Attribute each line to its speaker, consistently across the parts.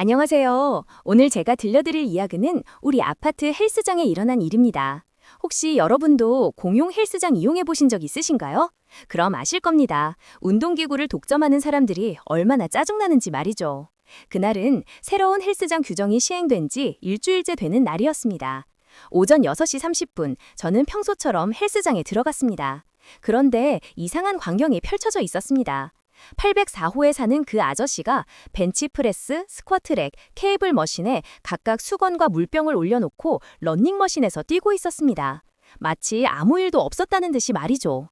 Speaker 1: 안녕하세요. 오늘 제가 들려드릴 이야기는 우리 아파트 헬스장에 일어난 일입니다. 혹시 여러분도 공용 헬스장 이용해 보신 적 있으신가요? 그럼 아실 겁니다. 운동기구를 독점하는 사람들이 얼마나 짜증나는지 말이죠. 그날은 새로운 헬스장 규정이 시행된 지 일주일째 되는 날이었습니다. 오전 6시 30분, 저는 평소처럼 헬스장에 들어갔습니다. 그런데 이상한 광경이 펼쳐져 있었습니다. 804호에 사는 그 아저씨가 벤치프레스, 스쿼트랙, 케이블 머신에 각각 수건과 물병을 올려놓고 런닝머신에서 뛰고 있었습니다. 마치 아무 일도 없었다는 듯이 말이죠.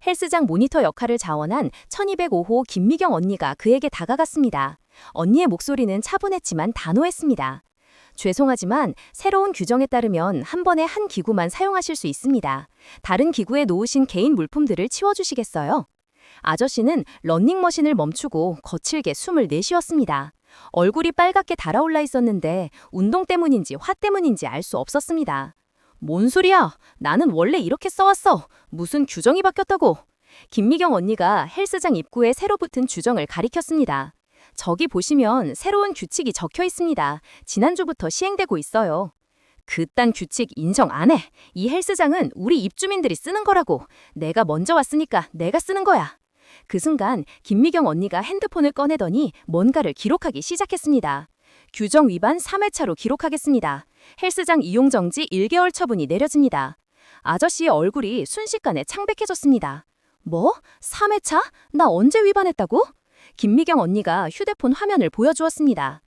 Speaker 1: 헬스장 모니터 역할을 자원한 1205호 김미경 언니가 그에게 다가갔습니다. 언니의 목소리는 차분했지만 단호했습니다. 죄송하지만 새로운 규정에 따르면 한 번에 한 기구만 사용하실 수 있습니다. 다른 기구에 놓으신 개인 물품들을 치워주시겠어요? 아저씨는 러닝머신을 멈추고 거칠게 숨을 내쉬었습니다. 얼굴이 빨갛게 달아올라 있었는데 운동 때문인지 화 때문인지 알 수 없었습니다. 뭔 소리야? 나는 원래 이렇게 써왔어. 무슨 규정이 바뀌었다고? 김미경 언니가 헬스장 입구에 새로 붙은 규정을 가리켰습니다. 저기 보시면 새로운 규칙이 적혀 있습니다. 지난주부터 시행되고 있어요. 그딴 규칙 인정 안 해. 이 헬스장은 우리 입주민들이 쓰는 거라고. 내가 먼저 왔으니까 내가 쓰는 거야. 그 순간 김미경 언니가 핸드폰을 꺼내더니 뭔가를 기록하기 시작했습니다. 규정 위반 3회차로 기록하겠습니다. 헬스장 이용 정지 1개월 처분이 내려집니다. 아저씨의 얼굴이 순식간에 창백해졌습니다. 뭐? 3회차? 나 언제 위반했다고? 김미경 언니가 휴대폰 화면을 보여주었습니다.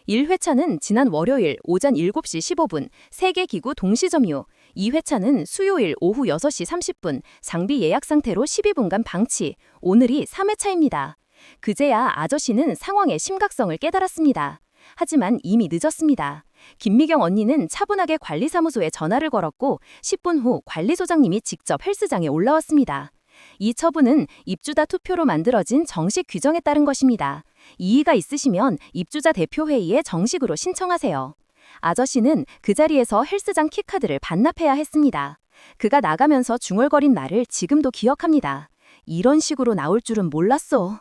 Speaker 1: 1회차는 지난 월요일 오전 7시 15분 3개 기구 동시 점유, 2회차는 수요일 오후 6시 30분 장비 예약 상태로 12분간 방치, 오늘이 3회차입니다. 그제야 아저씨는 상황의 심각성을 깨달았습니다. 하지만 이미 늦었습니다. 김미경 언니는 차분하게 관리사무소에 전화를 걸었고 10분 후 관리소장님이 직접 헬스장에 올라왔습니다. 이 처분은 입주자 투표로 만들어진 정식 규정에 따른 것입니다. 이의가 있으시면 입주자 대표회의에 정식으로 신청하세요. 아저씨는 그 자리에서 헬스장 키카드를 반납해야 했습니다. 그가 나가면서 중얼거린 말을 지금도 기억합니다. 이런 식으로 나올 줄은 몰랐어.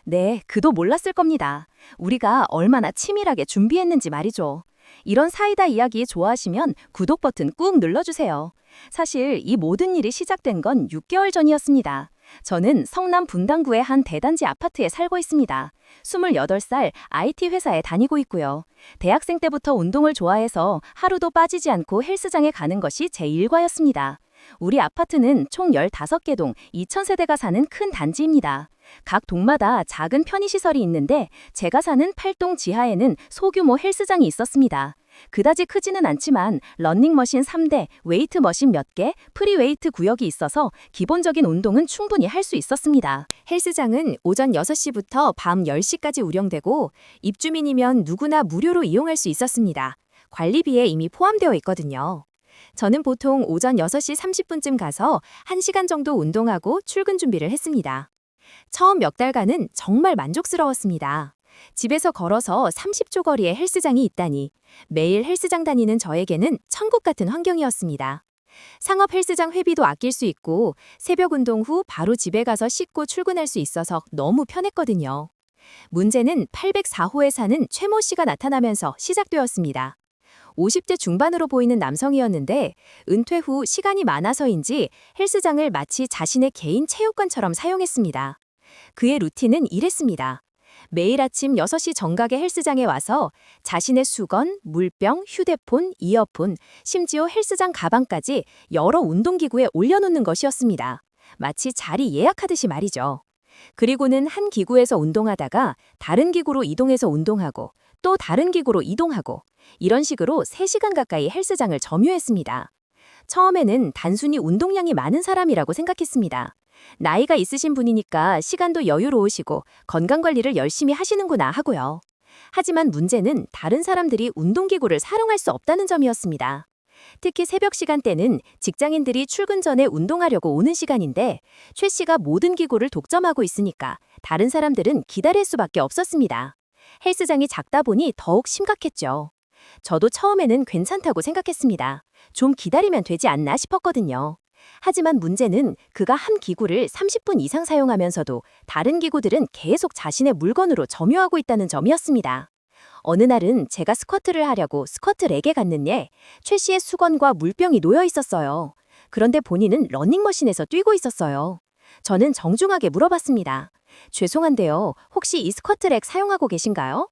Speaker 1: 네, 그도 몰랐을 겁니다. 우리가 얼마나 치밀하게 준비했는지 말이죠. 이런 사이다 이야기 좋아하시면 구독 버튼 꾹 눌러주세요. 사실 이 모든 일이 시작된 건 6개월 전이었습니다. 저는 성남 분당구의 한 대단지 아파트에 살고 있습니다. 28살 IT 회사에 다니고 있고요. 대학생 때부터 운동을 좋아해서 하루도 빠지지 않고 헬스장에 가는 것이 제 일과였습니다. 우리 아파트는 총 15개 동 2,000세대가 사는 큰 단지입니다. 각 동마다 작은 편의시설이 있는데 제가 사는 8동 지하에는 소규모 헬스장이 있었습니다. 그다지 크지는 않지만 러닝머신 3대, 웨이트머신 몇 개, 프리웨이트 구역이 있어서 기본적인 운동은 충분히 할 수 있었습니다. 헬스장은 오전 6시부터 밤 10시까지 운영되고 입주민이면 누구나 무료로 이용할 수 있었습니다. 관리비에 이미 포함되어 있거든요. 저는 보통 오전 6시 30분쯤 가서 1시간 정도 운동하고 출근 준비를 했습니다. 처음 몇 달간은 정말 만족스러웠습니다. 집에서 걸어서 30초 거리에 헬스장이 있다니 매일 헬스장 다니는 저에게는 천국 같은 환경이었습니다. 상업 헬스장 회비도 아낄 수 있고 새벽 운동 후 바로 집에 가서 씻고 출근할 수 있어서 너무 편했거든요. 문제는 804호에 사는 최모 씨가 나타나면서 시작되었습니다. 50대 중반으로 보이는 남성이었는데 은퇴 후 시간이 많아서인지 헬스장을 마치 자신의 개인 체육관처럼 사용했습니다. 그의 루틴은 이랬습니다. 매일 아침 6시 정각에 헬스장에 와서 자신의 수건, 물병, 휴대폰, 이어폰, 심지어 헬스장 가방까지 여러 운동기구에 올려놓는 것이었습니다. 마치 자리 예약하듯이 말이죠. 그리고는 한 기구에서 운동하다가 다른 기구로 이동해서 운동하고 또 다른 기구로 이동하고 이런 식으로 3시간 가까이 헬스장을 점유했습니다. 처음에는 단순히 운동량이 많은 사람이라고 생각했습니다. 나이가 있으신 분이니까 시간도 여유로우시고 건강관리를 열심히 하시는구나 하고요. 하지만 문제는 다른 사람들이 운동기구를 사용할 수 없다는 점이었습니다. 특히 새벽 시간대는 직장인들이 출근 전에 운동하려고 오는 시간인데 최 씨가 모든 기구를 독점하고 있으니까 다른 사람들은 기다릴 수밖에 없었습니다. 헬스장이 작다 보니 더욱 심각했죠. 저도 처음에는 괜찮다고 생각했습니다. 좀 기다리면 되지 않나 싶었거든요. 하지만 문제는 그가 한 기구를 30분 이상 사용하면서도 다른 기구들은 계속 자신의 물건으로 점유하고 있다는 점이었습니다. 어느 날은 제가 스쿼트를 하려고 스쿼트 랙에 갔는데 최 씨의 수건과 물병이 놓여 있었어요. 그런데 본인은 러닝머신에서 뛰고 있었어요. 저는 정중하게 물어봤습니다. 죄송한데요, 혹시 이 스쿼트 랙 사용하고 계신가요?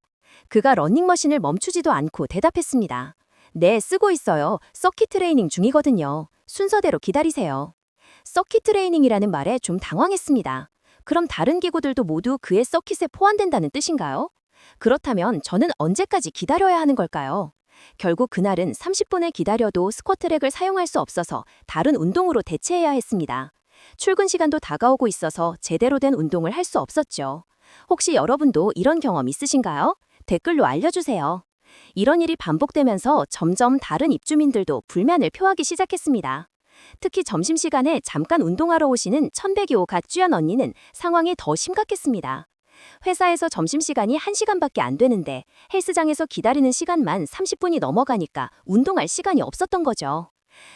Speaker 1: 그가 러닝머신을 멈추지도 않고 대답했습니다. 네, 쓰고 있어요. 서킷 트레이닝 중이거든요. 순서대로 기다리세요. 서킷 트레이닝이라는 말에 좀 당황했습니다. 그럼 다른 기구들도 모두 그의 서킷에 포함된다는 뜻인가요? 그렇다면 저는 언제까지 기다려야 하는 걸까요? 결국 그날은 30분을 기다려도 스쿼트랙을 사용할 수 없어서 다른 운동으로 대체해야 했습니다. 출근 시간도 다가오고 있어서 제대로 된 운동을 할 수 없었죠. 혹시 여러분도 이런 경험 있으신가요? 댓글로 알려주세요. 이런 일이 반복되면서 점점 다른 입주민들도 불만을 표하기 시작했습니다. 특히 점심시간에 잠깐 운동하러 오시는 1102호 갓주연 언니는 상황이 더 심각했습니다. 회사에서 점심시간이 1시간밖에 안 되는데 헬스장에서 기다리는 시간만 30분이 넘어가니까 운동할 시간이 없었던 거죠.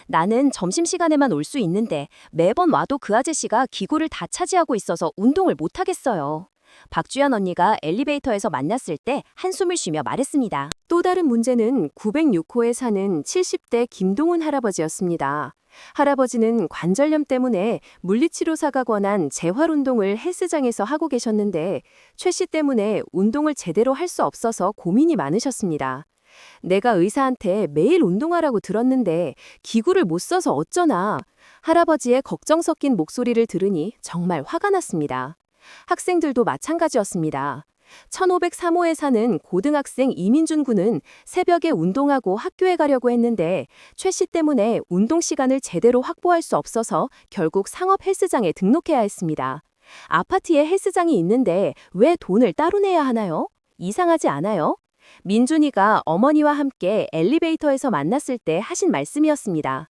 Speaker 1: 나는 점심시간에만 올 수 있는데 매번 와도 그 아저씨가 기구를 다 차지하고 있어서 운동을 못 하겠어요. 박주연 언니가 엘리베이터에서 만났을 때 한숨을 쉬며 말했습니다. 또 다른 문제는 906호에 사는 70대 김동훈 할아버지였습니다. 할아버지는 관절염 때문에 물리치료사가 권한 재활운동을 헬스장에서 하고 계셨는데 최 씨 때문에 운동을 제대로 할 수 없어서 고민이 많으셨습니다. 내가 의사한테 매일 운동하라고 들었는데 기구를 못 써서 어쩌나. 할아버지의 걱정 섞인 목소리를 들으니 정말 화가 났습니다. 학생들도 마찬가지였습니다. 1503호에 사는 고등학생 이민준 군은 새벽에 운동하고 학교에 가려고 했는데 최 씨 때문에 운동 시간을 제대로 확보할 수 없어서 결국 상업 헬스장에 등록해야 했습니다. 아파트에 헬스장이 있는데 왜 돈을 따로 내야 하나요? 이상하지 않아요? 민준이가 어머니와 함께 엘리베이터에서 만났을 때 하신 말씀이었습니다.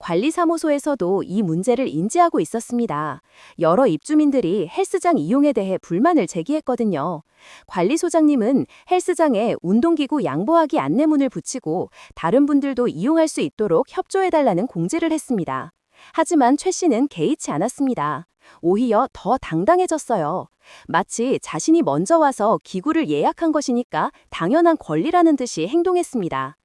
Speaker 1: 관리사무소에서도 이 문제를 인지하고 있었습니다. 여러 입주민들이 헬스장 이용에 대해 불만을 제기했거든요. 관리소장님은 헬스장에 운동기구 양보하기 안내문을 붙이고 다른 분들도 이용할 수 있도록 협조해달라는 공지를 했습니다. 하지만 최 씨는 개의치 않았습니다. 오히려 더 당당해졌어요. 마치 자신이 먼저 와서 기구를 예약한 것이니까 당연한 권리라는 듯이 행동했습니다.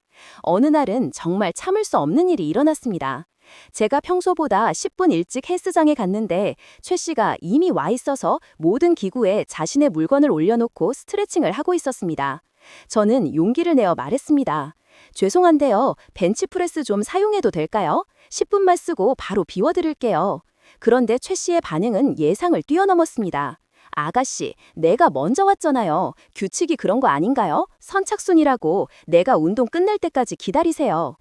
Speaker 1: 어느 날은 정말 참을 수 없는 일이 일어났습니다. 제가 평소보다 10분 일찍 헬스장에 갔는데 최 씨가 이미 와 있어서 모든 기구에 자신의 물건을 올려놓고 스트레칭을 하고 있었습니다. 저는 용기를 내어 말했습니다. 죄송한데요, 벤치프레스 좀 사용해도 될까요? 10분만 쓰고 바로 비워드릴게요. 그런데 최 씨의 반응은 예상을 뛰어넘었습니다. 아가씨, 내가 먼저 왔잖아요. 규칙이 그런 거 아닌가요? 선착순이라고 내가 운동 끝날 때까지 기다리세요.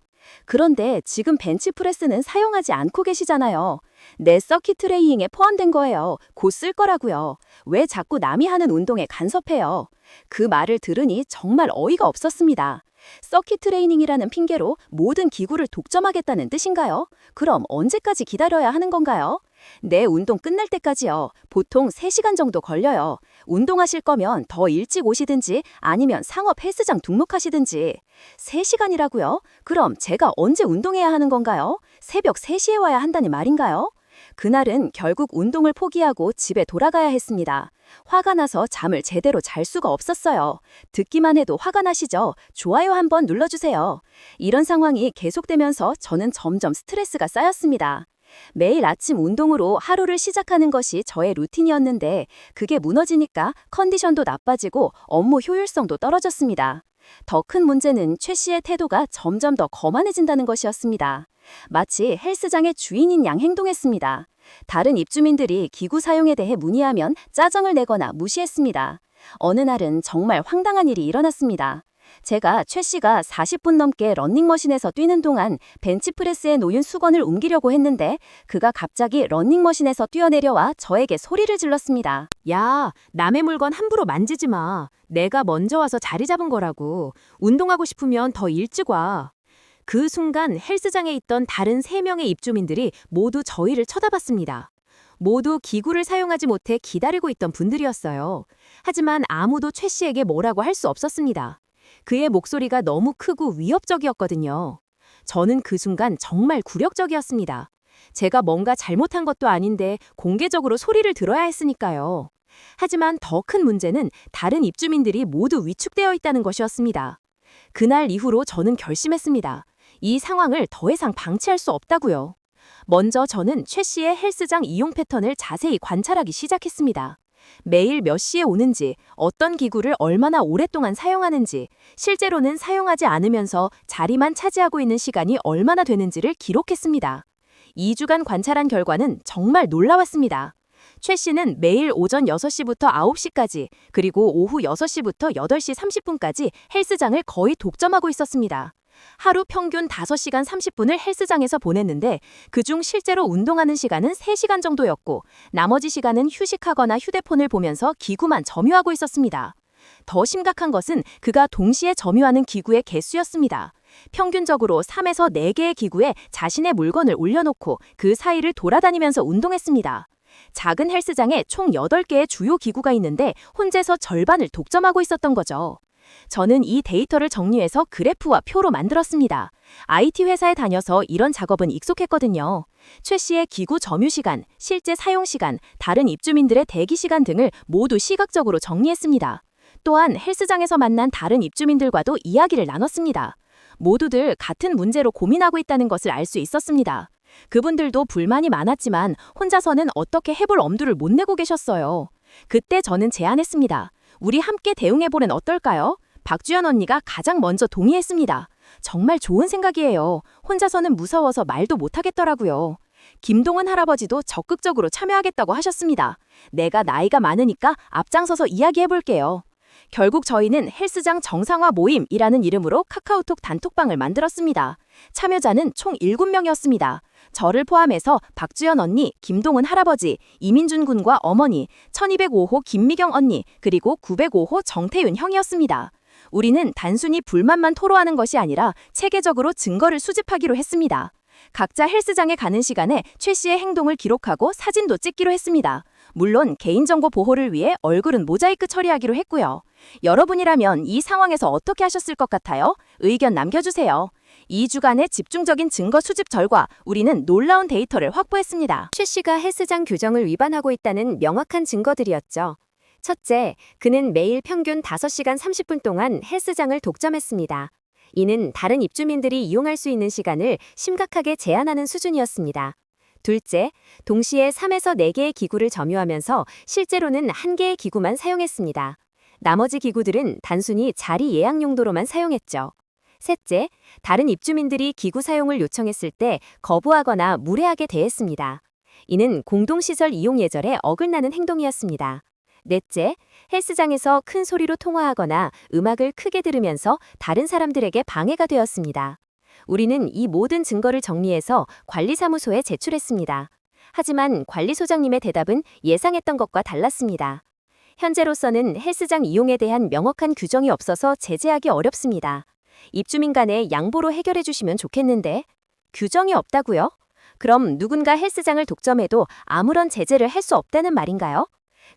Speaker 1: 그런데 지금 벤치프레스는 사용하지 않고 계시잖아요. 내 서킷 트레이닝에 포함된 거예요. 곧 쓸 거라고요. 왜 자꾸 남이 하는 운동에 간섭해요? 그 말을 들으니 정말 어이가 없었습니다. 서킷 트레이닝이라는 핑계로 모든 기구를 독점하겠다는 뜻인가요? 그럼 언제까지 기다려야 하는 건가요? 내 운동 끝날 때까지요. 보통 3시간 정도 걸려요. 운동하실 거면 더 일찍 오시든지 아니면 상업 헬스장 등록하시든지. 3시간이라고요? 그럼 제가 언제 운동해야 하는 건가요? 새벽 3시에 와야 한다는 말인가요? 그날은 결국 운동을 포기하고 집에 돌아가야 했습니다. 화가 나서 잠을 제대로 잘 수가 없었어요. 듣기만 해도 화가 나시죠? 좋아요 한번 눌러주세요. 이런 상황이 계속되면서 저는 점점 스트레스가 쌓였습니다. 매일 아침 운동으로 하루를 시작하는 것이 저의 루틴이었는데 그게 무너지니까 컨디션도 나빠지고 업무 효율성도 떨어졌습니다. 더 큰 문제는 최 씨의 태도가 점점 더 거만해진다는 것이었습니다. 마치 헬스장의 주인인 양 행동했습니다. 다른 입주민들이 기구 사용에 대해 문의하면 짜증을 내거나 무시했습니다. 어느 날은 정말 황당한 일이 일어났습니다. 제가 최 씨가 40분 넘게 러닝머신에서 뛰는 동안 벤치프레스에 놓인 수건을 옮기려고 했는데 그가 갑자기 러닝머신에서 뛰어내려와 저에게 소리를 질렀습니다. 야, 남의 물건 함부로 만지지 마. 내가 먼저 와서 자리 잡은 거라고. 운동하고 싶으면 더 일찍 와. 그 순간 헬스장에 있던 다른 3명의 입주민들이 모두 저희를 쳐다봤습니다. 모두 기구를 사용하지 못해 기다리고 있던 분들이었어요. 하지만 아무도 최 씨에게 뭐라고 할 수 없었습니다. 그의 목소리가 너무 크고 위협적이었거든요. 저는 그 순간 정말 굴욕적이었습니다. 제가 뭔가 잘못한 것도 아닌데 공개적으로 소리를 들어야 했으니까요. 하지만 더 큰 문제는 다른 입주민들이 모두 위축되어 있다는 것이었습니다. 그날 이후로 저는 결심했습니다. 이 상황을 더 이상 방치할 수 없다고요. 먼저 저는 최 씨의 헬스장 이용 패턴을 자세히 관찰하기 시작했습니다. 매일 몇 시에 오는지, 어떤 기구를 얼마나 오랫동안 사용하는지, 실제로는 사용하지 않으면서 자리만 차지하고 있는 시간이 얼마나 되는지를 기록했습니다. 2주간 관찰한 결과는 정말 놀라웠습니다. 최 씨는 매일 오전 6시부터 9시까지, 그리고 오후 6시부터 8시 30분까지 헬스장을 거의 독점하고 있었습니다. 하루 평균 5시간 30분을 헬스장에서 보냈는데 그중 실제로 운동하는 시간은 3시간 정도였고 나머지 시간은 휴식하거나 휴대폰을 보면서 기구만 점유하고 있었습니다. 더 심각한 것은 그가 동시에 점유하는 기구의 개수였습니다. 평균적으로 3에서 4개의 기구에 자신의 물건을 올려놓고 그 사이를 돌아다니면서 운동했습니다. 작은 헬스장에 총 8개의 주요 기구가 있는데 혼자서 절반을 독점하고 있었던 거죠. 저는 이 데이터를 정리해서 그래프와 표로 만들었습니다. IT 회사에 다녀서 이런 작업은 익숙했거든요. 최 씨의 기구 점유 시간, 실제 사용 시간, 다른 입주민들의 대기 시간 등을 모두 시각적으로 정리했습니다. 또한 헬스장에서 만난 다른 입주민들과도 이야기를 나눴습니다. 모두들 같은 문제로 고민하고 있다는 것을 알 수 있었습니다. 그분들도 불만이 많았지만 혼자서는 어떻게 해볼 엄두를 못 내고 계셨어요. 그때 저는 제안했습니다. 우리 함께 대응해보면 어떨까요? 박주연 언니가 가장 먼저 동의했습니다. 정말 좋은 생각이에요. 혼자서는 무서워서 말도 못하겠더라고요. 김동은 할아버지도 적극적으로 참여하겠다고 하셨습니다. 내가 나이가 많으니까 앞장서서 이야기해볼게요. 결국 저희는 헬스장 정상화 모임이라는 이름으로 카카오톡 단톡방을 만들었습니다. 참여자는 총 7명이었습니다. 저를 포함해서 박주연 언니, 김동은 할아버지, 이민준 군과 어머니, 1205호 김미경 언니, 그리고 905호 정태윤 형이었습니다. 우리는 단순히 불만만 토로하는 것이 아니라 체계적으로 증거를 수집하기로 했습니다. 각자 헬스장에 가는 시간에 최 씨의 행동을 기록하고 사진도 찍기로 했습니다. 물론 개인정보 보호를 위해 얼굴은 모자이크 처리하기로 했고요. 여러분이라면 이 상황에서 어떻게 하셨을 것 같아요? 의견 남겨주세요. 2주간의 집중적인 증거 수집 결과 우리는 놀라운 데이터를 확보했습니다. 최 씨가 헬스장 규정을 위반하고 있다는 명확한 증거들이었죠. 첫째, 그는 매일 평균 5시간 30분 동안 헬스장을 독점했습니다. 이는 다른 입주민들이 이용할 수 있는 시간을 심각하게 제한하는 수준이었습니다. 둘째, 동시에 3에서 4개의 기구를 점유하면서 실제로는 1개의 기구만 사용했습니다. 나머지 기구들은 단순히 자리 예약 용도로만 사용했죠. 셋째, 다른 입주민들이 기구 사용을 요청했을 때 거부하거나 무례하게 대했습니다. 이는 공동시설 이용 예절에 어긋나는 행동이었습니다. 넷째, 헬스장에서 큰 소리로 통화하거나 음악을 크게 들으면서 다른 사람들에게 방해가 되었습니다. 우리는 이 모든 증거를 정리해서 관리사무소에 제출했습니다. 하지만 관리소장님의 대답은 예상했던 것과 달랐습니다. 현재로서는 헬스장 이용에 대한 명확한 규정이 없어서 제재하기 어렵습니다. 입주민 간에 양보로 해결해 주시면 좋겠는데. 규정이 없다고요? 그럼 누군가 헬스장을 독점해도 아무런 제재를 할 수 없다는 말인가요?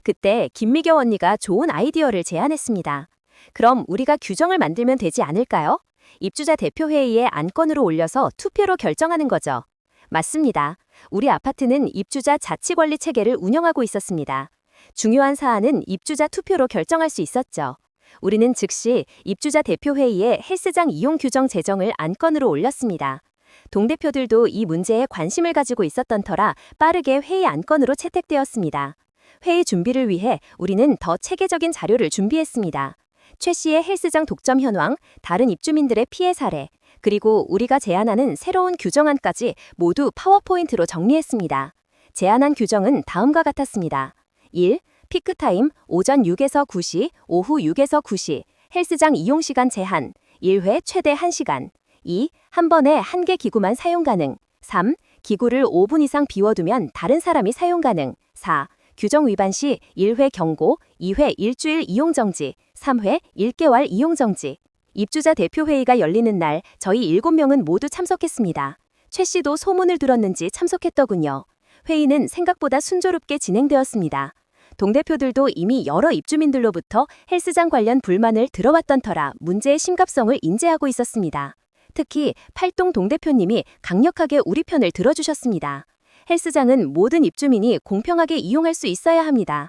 Speaker 1: 그때 김미경 언니가 좋은 아이디어를 제안했습니다. 그럼 우리가 규정을 만들면 되지 않을까요? 입주자 대표회의에 안건으로 올려서 투표로 결정하는 거죠. 맞습니다. 우리 아파트는 입주자 자치관리 체계를 운영하고 있었습니다. 중요한 사안은 입주자 투표로 결정할 수 있었죠. 우리는 즉시 입주자 대표회의에 헬스장 이용 규정 제정을 안건으로 올렸습니다. 동대표들도 이 문제에 관심을 가지고 있었던 터라 빠르게 회의 안건으로 채택되었습니다. 회의 준비를 위해 우리는 더 체계적인 자료를 준비했습니다. 최 씨의 헬스장 독점 현황, 다른 입주민들의 피해 사례, 그리고 우리가 제안하는 새로운 규정안까지 모두 파워포인트로 정리했습니다. 제안한 규정은 다음과 같았습니다. 1. 피크타임 오전 6에서 9시, 오후 6에서 9시, 헬스장 이용시간 제한, 1회 최대 1시간. 2. 한 번에 1개 기구만 사용 가능. 3. 기구를 5분 이상 비워두면 다른 사람이 사용 가능. 4. 규정 위반 시 1회 경고, 2회 일주일 이용 정지, 3회 1개월 이용 정지. 입주자 대표회의가 열리는 날 저희 7명은 모두 참석했습니다. 최 씨도 소문을 들었는지 참석했더군요. 회의는 생각보다 순조롭게 진행되었습니다. 동대표들도 이미 여러 입주민들로부터 헬스장 관련 불만을 들어왔던 터라 문제의 심각성을 인지하고 있었습니다. 특히 팔동 동대표님이 강력하게 우리 편을 들어주셨습니다. 헬스장은 모든 입주민이 공평하게 이용할 수 있어야 합니다.